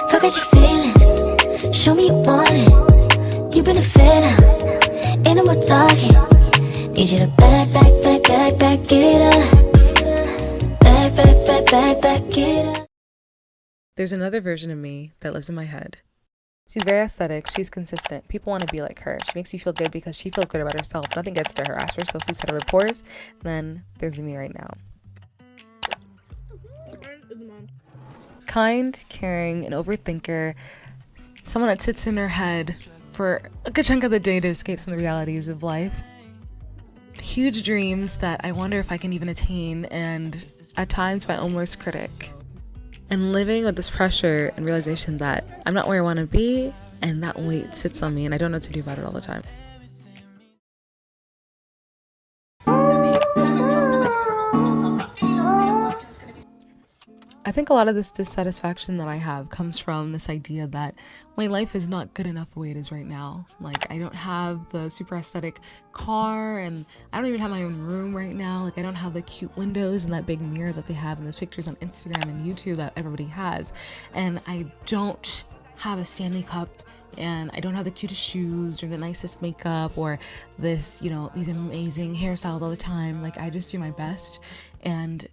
Forget your feelings, show me you want it. You've been a fan, ain't no more talking. Need you to back it up. Back it up. There's another version of me that lives in my head. She's very aesthetic. She's consistent. People want to be like her. She makes you feel good because she feels good about herself. Nothing gets to her. Ask her still sleeps out of her pores. Then there's me right now. Kind, caring, an overthinker. Someone that sits in her head for a good chunk of the day to escape some of the realities of life. Huge dreams that I wonder if I can even attain, and at times my own worst critic. And living with this pressure and realization that I'm not where I want to be, and that weight sits on me and I don't know what to do about it all the time. I think a lot of this dissatisfaction that I have comes from this idea that my life is not good enough the way it is right now. Like, I don't have the super aesthetic car, and I don't even have my own room right now. Like, I don't have the cute windows and that big mirror that they have in those pictures on Instagram and YouTube that everybody has. And I don't have a Stanley Cup, and I don't have the cutest shoes or the nicest makeup or this, these amazing hairstyles all the time. Like, I just do my best, and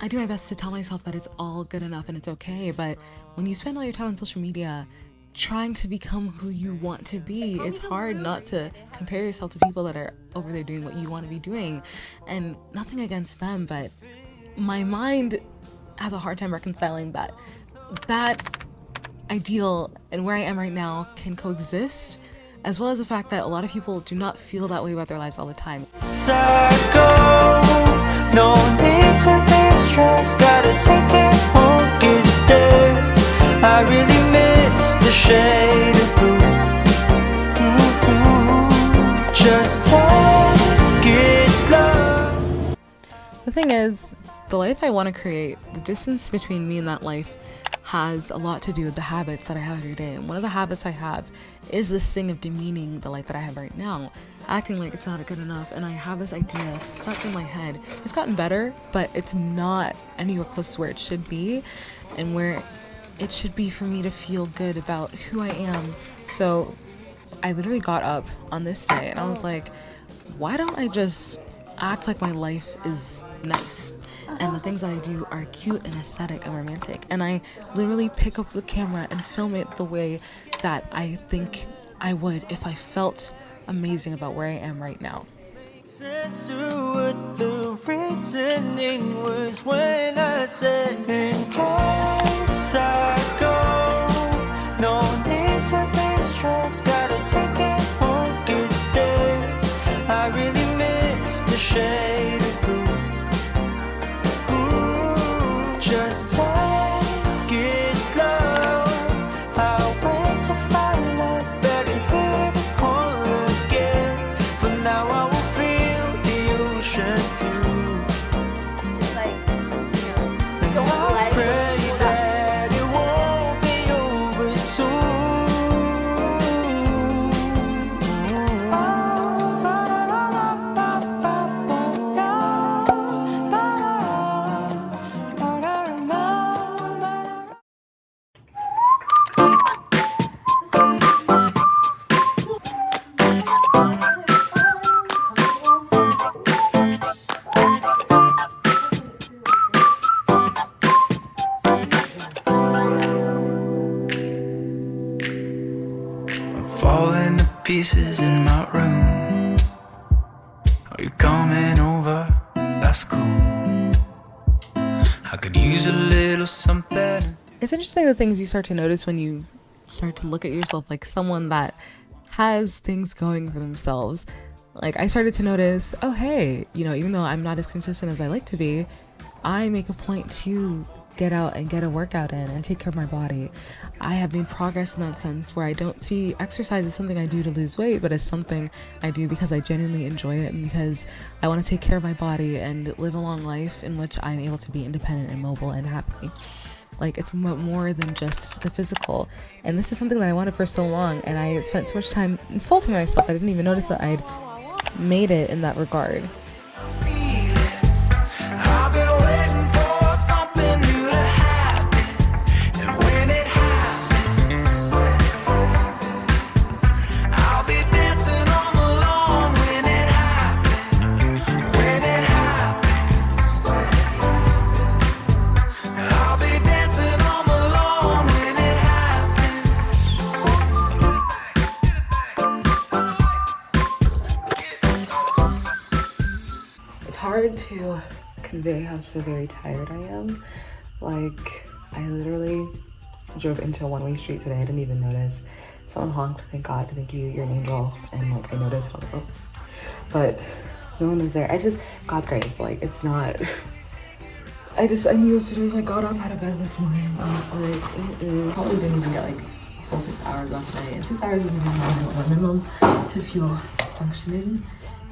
I do my best to tell myself that it's all good enough and it's okay. But when you spend all your time on social media trying to become who you want to be, it's hard not to compare yourself to people that are over there doing what you want to be doing. And nothing against them, but my mind has a hard time reconciling that ideal and where I am right now can coexist, as well as the fact that a lot of people do not feel that way about their lives all the time. No need to be stressed, gotta take it home, it's there. I really miss the shade of blue. Just take it slow. The thing is, the life I want to create, the distance between me and that life has a lot to do with the habits that I have every day. And one of the habits I have is this thing of demeaning the life that I have right now, acting like it's not good enough. And I have this idea stuck in my head. It's gotten better, but it's not anywhere close to where it should be and where it should be for me to feel good about who I am. So I literally got up on this day and I was like, why don't I just act like my life is nice and the things that I do are cute and aesthetic and romantic, and I literally pick up the camera and film it the way that I think I would if I felt amazing about where I am right now. The reasoning was when I said, in case I go, no need to be stressed, gotta take it home, it's there. I really miss the shade of blue. Just take it slow. I'll wait to find love, better hear the call again. For now I will feel the ocean view. And I pray that it won't be over soon. Falling to pieces in my room. Are you coming over? That's cool. I could use a little something. It's interesting the things you start to notice when you start to look at yourself like someone that has things going for themselves. Like, I started to notice, oh hey, even though I'm not as consistent as I like to be, I make a point to get out and get a workout in and take care of my body. I have made progress in that sense where I don't see exercise as something I do to lose weight, but as something I do because I genuinely enjoy it and because I want to take care of my body and live a long life in which I'm able to be independent and mobile and happy. Like, it's more than just the physical. And this is something that I wanted for so long, and I spent so much time insulting myself I didn't even notice that I'd made it in that regard. I've been waiting for something to convey how so very tired I am. Like, I literally drove into a one-way street today. I didn't even notice. Someone honked, thank God, thank you, you're an angel. And like, I noticed, I was like, oh. But no one was there. God's grace, but like, it's not, I knew as soon as I got up out of bed this morning, I was like, probably didn't even get like full 6 hours last night. And 6 hours is my minimum to feel functioning.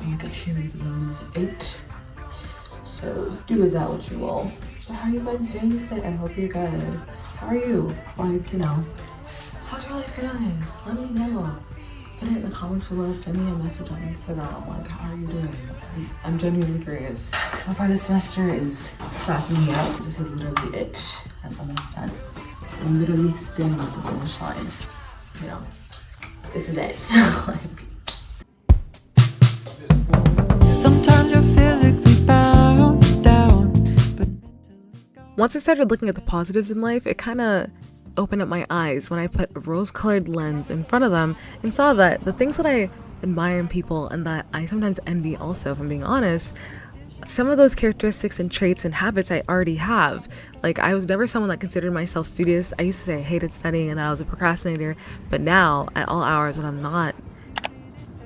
And like a human is 8. So do with that what you will. But how are you guys doing today? I hope you're good. How are you? Like, you know, how's your life going? Let me know. Put it in the comments below. Send me a message on Instagram. Like, how are you doing? I'm genuinely curious. So far this semester is slacking me out. This is literally it. I'm almost done. I'm literally standing at the finish line. You know, this is it. Like, Sometimes you're physically bound down, but once I started looking at the positives in life, it kind of opened up my eyes when I put a rose-colored lens in front of them and saw that the things that I admire in people and that I sometimes envy also, if I'm being honest, some of those characteristics and traits and habits I already have. Like, I was never someone that considered myself studious. I used to say I hated studying and that I was a procrastinator, but now at all hours when I'm not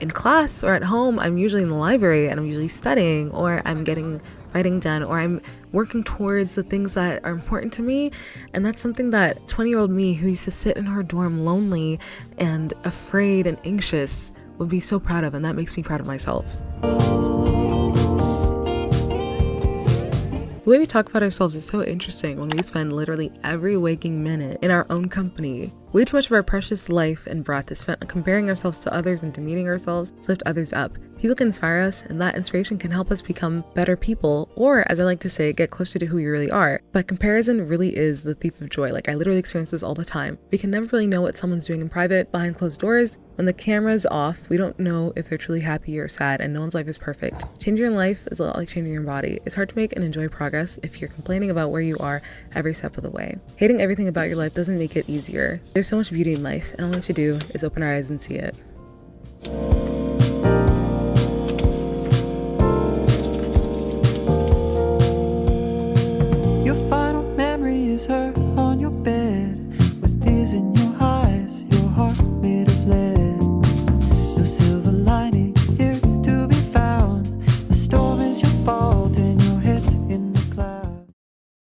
in class or at home, I'm usually in the library and I'm usually studying, or I'm getting writing done, or I'm working towards the things that are important to me. And that's something that 20-year-old me, who used to sit in her dorm lonely and afraid and anxious, would be so proud of, and that makes me proud of myself. The way we talk about ourselves is so interesting when we spend literally every waking minute in our own company. Way too much of our precious life and breath is spent on comparing ourselves to others and demeaning ourselves to lift others up. People can inspire us, and that inspiration can help us become better people, or as I like to say, get closer to who you really are. But comparison really is the thief of joy. Like, I literally experience this all the time. We can never really know what someone's doing in private, behind closed doors. When the camera's off, we don't know if they're truly happy or sad, and no one's life is perfect. Changing your life is a lot like changing your body. It's hard to make and enjoy progress if you're complaining about where you are every step of the way. Hating everything about your life doesn't make it easier. There's so much beauty in life, and all we have to do is open our eyes and see it. your final memory is her on your bed.